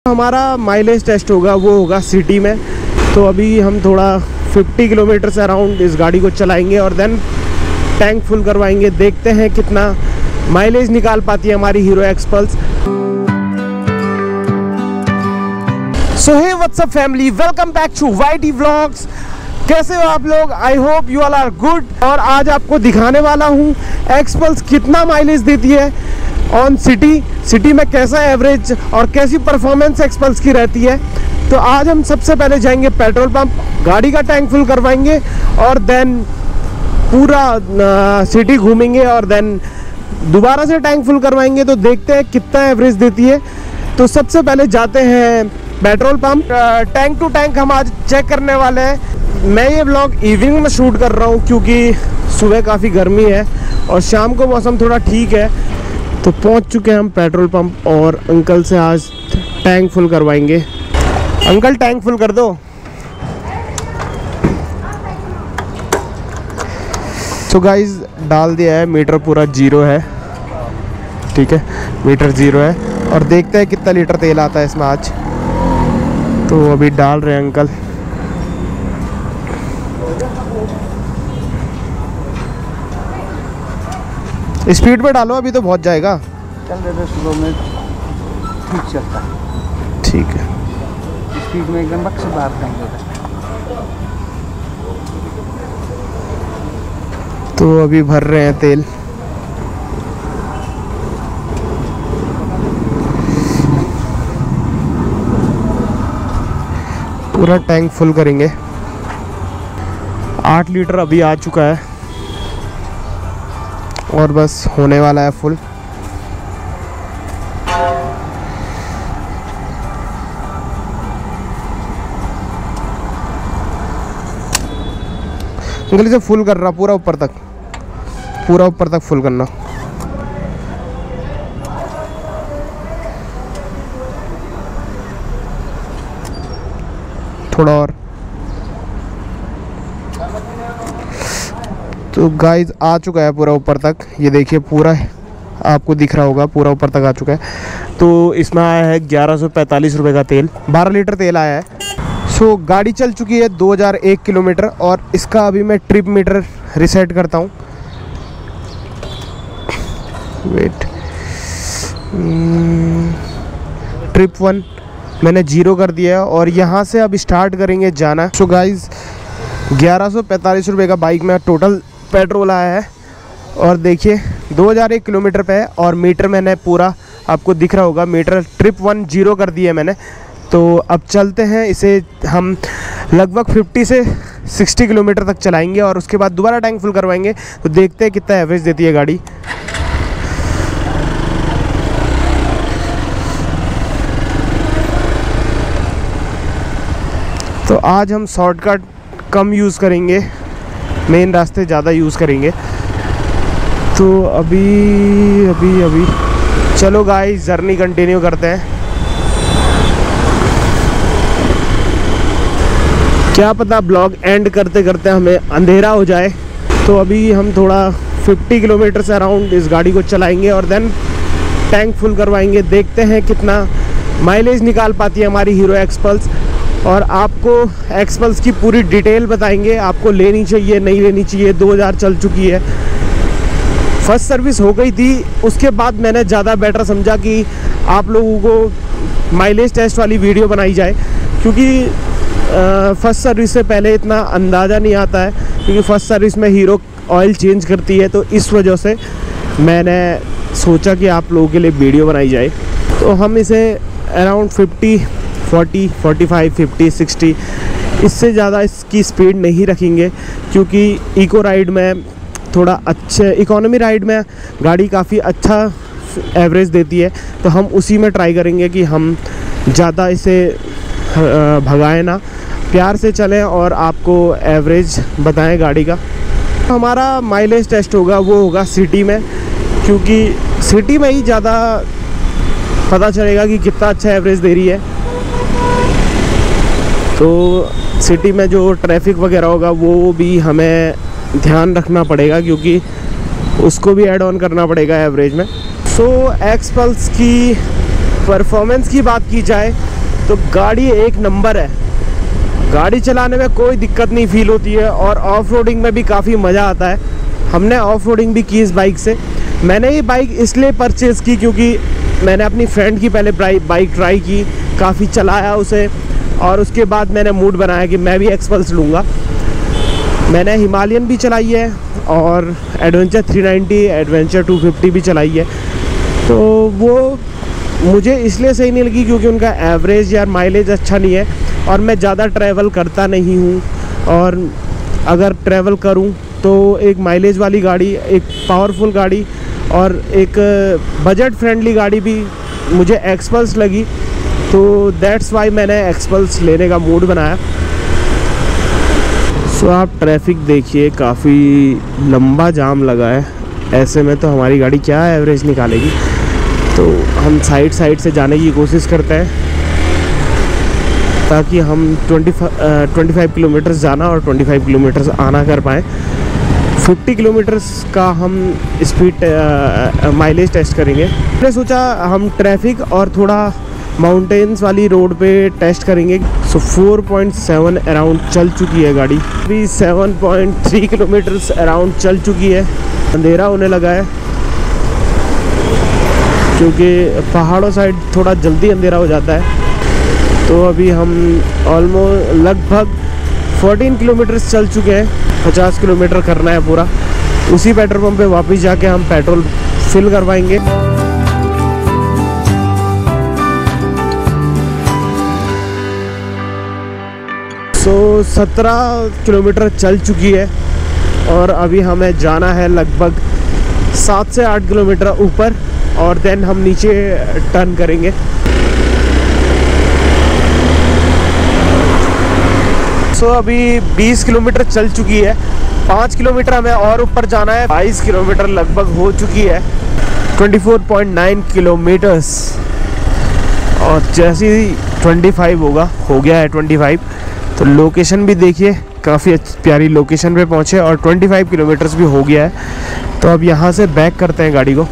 हमारा mileage test होगा वो होगा सिटी में। तो अभी हम थोड़ा 50 किलोमीटर से अराउंड इस गाड़ी को चलाएंगे और देन टैंक फुल करवाएंगे। देखते हैं कितना माइलेज निकाल पाती है हमारी hero Xpulse. So hey what's up family, welcome back to YT vlogs. कैसे हो आप लोग? I hope you all are good. और आज आपको दिखाने वाला हूँ एक्सपल्स कितना माइलेज देती है ऑन सिटी में, कैसा एवरेज और कैसी परफॉर्मेंस एक्सपल्स की रहती है। तो आज हम सबसे पहले जाएंगे पेट्रोल पंप, गाड़ी का टैंक फुल करवाएंगे और देन पूरा सिटी घूमेंगे और देन दोबारा से टैंक फुल करवाएंगे। तो देखते हैं कितना एवरेज देती है। तो सबसे पहले जाते हैं petrol pump. Tank to tank हम आज चेक करने वाले हैं। मैं ये व्लॉग इवनिंग में शूट कर रहा हूँ क्योंकि सुबह काफ़ी गर्मी है और शाम को मौसम थोड़ा ठीक है। तो पहुँच चुके हैं हम पेट्रोल पंप और अंकल से आज टैंक फुल करवाएंगे। अंकल टैंक फुल कर दो। तो गाइस डाल दिया है, मीटर पूरा 0 है। ठीक है, मीटर 0 है और देखते हैं कितना लीटर तेल आता है इसमें आज। तो अभी डाल रहे हैं अंकल। स्पीड में डालो, अभी तो बहुत जाएगा। चल रहे स्लो में ठीक चलता है। ठीक है, स्पीड में एकदम बक्स बाहर फेंक। तो अभी भर रहे हैं तेल। पूरा टैंक फुल करेंगे। 8 लीटर अभी आ चुका है और बस होने वाला है फुल। अंकल इसे फुल कर रहा पूरा ऊपर तक फुल करना। थोड़ा और। तो गाइस आ चुका है पूरा ऊपर तक। ये देखिए पूरा आपको दिख रहा होगा, पूरा ऊपर तक आ चुका है। तो इसमें आया है 1145 रुपये का तेल। 12 लीटर तेल आया है। सो गाड़ी चल चुकी है 2001 किलोमीटर और इसका अभी मैं ट्रिप मीटर रिसेट करता हूँ। वेट, ट्रिप 1 मैंने 0 कर दिया है और यहाँ से अब स्टार्ट करेंगे जाना। सो गाइस 1145 रुपये का बाइक में टोटल पेट्रोल आया है और देखिए 2001 किलोमीटर पे है और मीटर मैंने पूरा आपको दिख रहा होगा, मीटर ट्रिप 1 0 कर दिया है मैंने। तो अब चलते हैं, इसे हम लगभग 50 से 60 किलोमीटर तक चलाएंगे और उसके बाद दोबारा टैंक फुल करवाएंगे। तो देखते हैं कितना एवरेज देती है गाड़ी। तो आज हम शॉर्टकट कम यूज़ करेंगे, मेन रास्ते ज़्यादा यूज़ करेंगे। तो अभी चलो गाइस जर्नी कंटिन्यू करते हैं। क्या पता ब्लॉग एंड करते करते हमें अंधेरा हो जाए। तो अभी हम थोड़ा 50 किलोमीटर से अराउंड इस गाड़ी को चलाएंगे और देन टैंक फुल करवाएंगे। देखते हैं कितना माइलेज निकाल पाती है हमारी हीरो एक्सपल्स और आपको एक्सपल्स की पूरी डिटेल बताएंगे। आपको लेनी चाहिए, नहीं लेनी चाहिए। 2000 चल चुकी है, फर्स्ट सर्विस हो गई थी। उसके बाद मैंने ज़्यादा बेटर समझा कि आप लोगों को माइलेज टेस्ट वाली वीडियो बनाई जाए क्योंकि फर्स्ट सर्विस से पहले इतना अंदाज़ा नहीं आता है क्योंकि फर्स्ट सर्विस में हीरो ऑयल चेंज करती है। तो इस वजह से मैंने सोचा कि आप लोगों के लिए वीडियो बनाई जाए। तो हम इसे अराउंड 50, 40, 45, 50, 60 इससे ज़्यादा इसकी स्पीड नहीं रखेंगे क्योंकि इको राइड में थोड़ा अच्छे, इकोनॉमी राइड में गाड़ी काफ़ी अच्छा एवरेज देती है। तो हम उसी में ट्राई करेंगे कि हम ज़्यादा इसे भगाएं ना, प्यार से चलें और आपको एवरेज बताएं गाड़ी का। हमारा माइलेज टेस्ट होगा वो होगा सिटी में क्योंकि सिटी में ही ज़्यादा पता चलेगा कि कितना अच्छा एवरेज दे रही है। तो सिटी में जो ट्रैफिक वगैरह होगा वो भी हमें ध्यान रखना पड़ेगा क्योंकि उसको भी ऐड ऑन करना पड़ेगा एवरेज में। सो एक्सपल्स की परफॉर्मेंस की बात की जाए तो गाड़ी एक नंबर है। गाड़ी चलाने में कोई दिक्कत नहीं फील होती है और ऑफ रोडिंग में भी काफ़ी मज़ा आता है। हमने ऑफ रोडिंग भी की इस बाइक से। मैंने ये बाइक इसलिए परचेज़ की क्योंकि मैंने अपनी फ्रेंड की पहले बाइक ट्राई की, काफ़ी चलाया उसे, और उसके बाद मैंने मूड बनाया कि मैं भी एक्सपल्स लूँगा। मैंने हिमालयन भी चलाई है और एडवेंचर 390, एडवेंचर 250 भी चलाई है। तो वो मुझे इसलिए सही नहीं लगी क्योंकि उनका एवरेज या माइलेज अच्छा नहीं है और मैं ज़्यादा ट्रैवल करता नहीं हूँ, और अगर ट्रैवल करूँ तो एक माइलेज वाली गाड़ी, एक पावरफुल गाड़ी और एक बजट फ्रेंडली गाड़ी भी मुझे एक्सपल्स लगी। तो दैट्स वाई मैंने एक्सपल्स लेने का मूड बनाया। सो आप ट्रैफिक देखिए, काफ़ी लंबा जाम लगा है। ऐसे में तो हमारी गाड़ी क्या एवरेज निकालेगी। तो हम साइड से जाने की कोशिश करते हैं ताकि हम 25 किलोमीटर जाना और 25 किलोमीटर आना कर पाएँ। 50 किलोमीटर्स का हम स्पीड माइलेज टेस्ट करेंगे। मैंने सोचा हम ट्रैफिक और थोड़ा माउंटेन्स वाली रोड पे टेस्ट करेंगे। सो 4.7 अराउंड चल चुकी है गाड़ी। अभी 7.3 किलोमीटर्स अराउंड चल चुकी है। अंधेरा होने लगा है क्योंकि पहाड़ों साइड थोड़ा जल्दी अंधेरा हो जाता है। तो अभी हम ऑलमोस्ट लगभग 14 किलोमीटर्स चल चुके हैं। 50 किलोमीटर करना है पूरा। उसी पेट्रोल पंप पे वापस जाके हम पेट्रोल फिल करवाएंगे। सो 17 किलोमीटर चल चुकी है और अभी हमें जाना है लगभग 7 से 8 किलोमीटर ऊपर और देन हम नीचे टर्न करेंगे। सो अभी 20 किलोमीटर चल चुकी है। 5 किलोमीटर हमें और ऊपर जाना है। 22 किलोमीटर लगभग हो चुकी है। 24.9 किलोमीटर्स और जैसे ही 25 होगा, हो गया है 25। तो लोकेशन भी देखिए, काफ़ी प्यारी लोकेशन पे पहुँचे और 25 किलोमीटर्स भी हो गया है। तो अब यहाँ से बैक करते हैं गाड़ी को।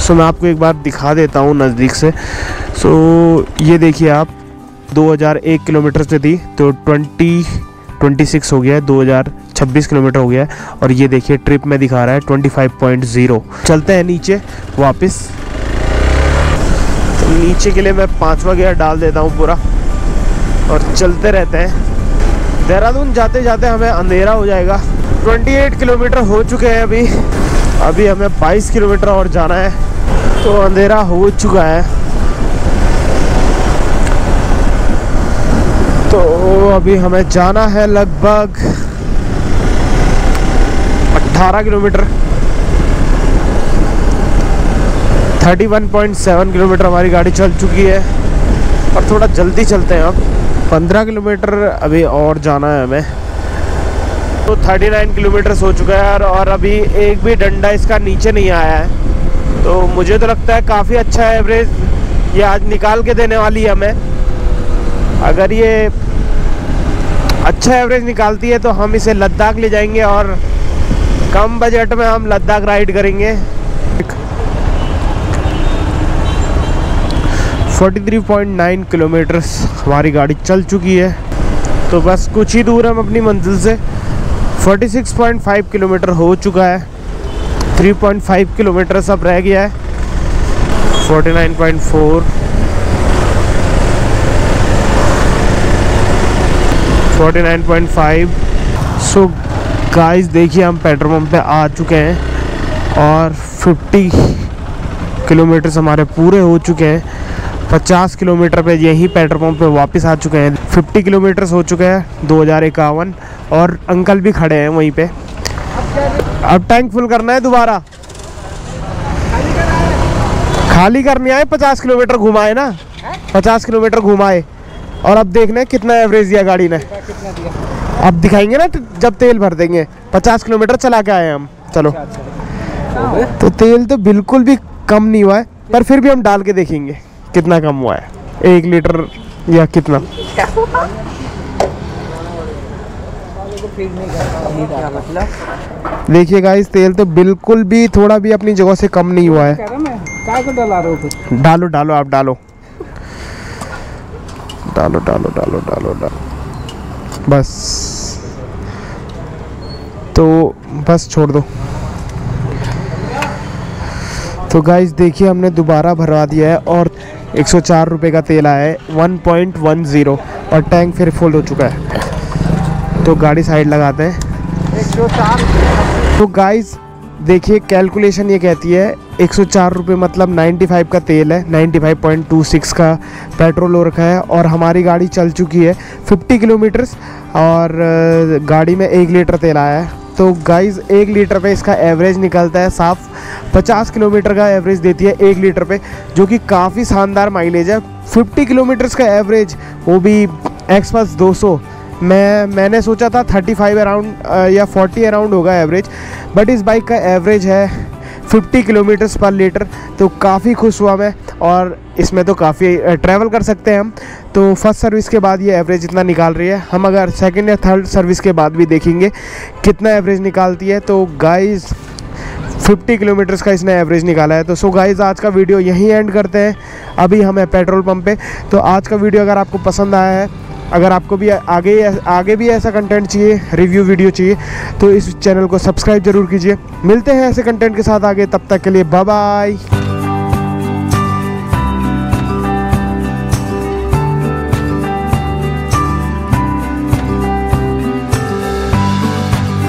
सो मैं आपको एक बार दिखा देता हूँ नज़दीक से। सो ये देखिए आप, 2001 किलोमीटर से थी तो 26 हो गया है, 2026 किलोमीटर हो गया है। और ये देखिए ट्रिप में दिखा रहा है 25.0। चलते हैं नीचे वापस। तो नीचे के लिए मैं 5वां गियर डाल देता हूँ पूरा और चलते रहते हैं। देहरादून जाते जाते हमें अंधेरा हो जाएगा। 28 किलोमीटर हो चुके हैं अभी हमें 22 किलोमीटर और जाना है तो अंधेरा हो चुका है। तो अभी हमें जाना है लगभग 18 किलोमीटर। 31.7 किलोमीटर हमारी गाड़ी चल चुकी है और थोड़ा जल्दी चलते हैं अब। 15 किलोमीटर अभी और जाना है हमें। तो 39 किलोमीटर हो चुका है और अभी एक भी डंडा इसका नीचे नहीं आया है। तो मुझे तो लगता है काफ़ी अच्छा एवरेज ये आज निकाल के देने वाली है हमें। अगर ये अच्छा एवरेज निकालती है तो हम इसे लद्दाख ले जाएंगे और कम बजट में हम लद्दाख राइड करेंगे। 43.9 किलोमीटर हमारी गाड़ी चल चुकी है। तो बस कुछ ही दूर हम अपनी मंजिल से। 46.5 किलोमीटर हो चुका है। 3.5 किलोमीटर सब रह गया है। 49.4, 49.5। सो गाइस देखिए हम पेट्रोल पंप पे आ चुके हैं और 50 किलोमीटर हमारे पूरे हो चुके हैं। 50 किलोमीटर पे यही पेट्रोल पंप पे वापस आ चुके हैं। 50 किलोमीटर हो चुके हैं 2051 और अंकल भी खड़े हैं वहीं पे। अब टैंक फुल करना है दोबारा। खाली करने आए, 50 किलोमीटर घुमाए ना, 50 किलोमीटर घुमाए और अब देखना है कितना एवरेज दिया गाड़ी ने। अब दिखाएंगे ना जब तेल भर देंगे। 50 किलोमीटर चला के आए हम। चलो तो तेल तो बिल्कुल भी कम नहीं हुआ है, पर फिर भी हम डाल के देखेंगे कितना कम हुआ है, 1 लीटर या कितना। देखिए गाइस तेल तो बिल्कुल भी थोड़ा भी अपनी जगह से कम नहीं हुआ है। काय को डला रहे हो फिर? डालो डालो, आप डालो डालो डालो डालो डालो डालो, बस तो बस छोड़ दो। तो गाइस देखिए हमने दोबारा भरवा दिया है और 104 रुपये का तेल आया है 1.10 और टैंक फिर फुल हो चुका है। तो गाड़ी साइड लगाते हैं। 104। तो गाइस देखिए कैलकुलेशन ये कहती है 104 रुपये मतलब 95 का तेल है, 95.26 का पेट्रोल हो रखा है और हमारी गाड़ी चल चुकी है 50 किलोमीटर्स और गाड़ी में 1 लीटर तेल आया है। तो गाइस 1 लीटर पे इसका एवरेज निकलता है साफ 50 किलोमीटर का एवरेज देती है 1 लीटर पे, जो कि काफ़ी शानदार माइलेज है। 50 किलोमीटर्स का एवरेज, वो भी एक्सपास 200। मैंने सोचा था 35 अराउंड या 40 अराउंड होगा एवरेज, बट इस बाइक का एवरेज है 50 किलोमीटर्स पर लीटर। तो काफ़ी खुश हुआ मैं और इसमें तो काफ़ी ट्रैवल कर सकते हैं हम। तो फर्स्ट सर्विस के बाद ये एवरेज इतना निकाल रही है, हम अगर सेकंड या थर्ड सर्विस के बाद भी देखेंगे कितना एवरेज निकालती है। तो गाइस 50 किलोमीटर्स का इसने एवरेज निकाला है। तो सो गाइस आज का वीडियो यहीं एंड करते हैं, अभी हम हैं पेट्रोल पंप पे। तो आज का वीडियो अगर आपको पसंद आया है, अगर आपको भी आगे भी ऐसा कंटेंट चाहिए, रिव्यू वीडियो चाहिए, तो इस चैनल को सब्सक्राइब जरूर कीजिए। मिलते हैं ऐसे कंटेंट के साथ आगे, तब तक के लिए बाय बाय।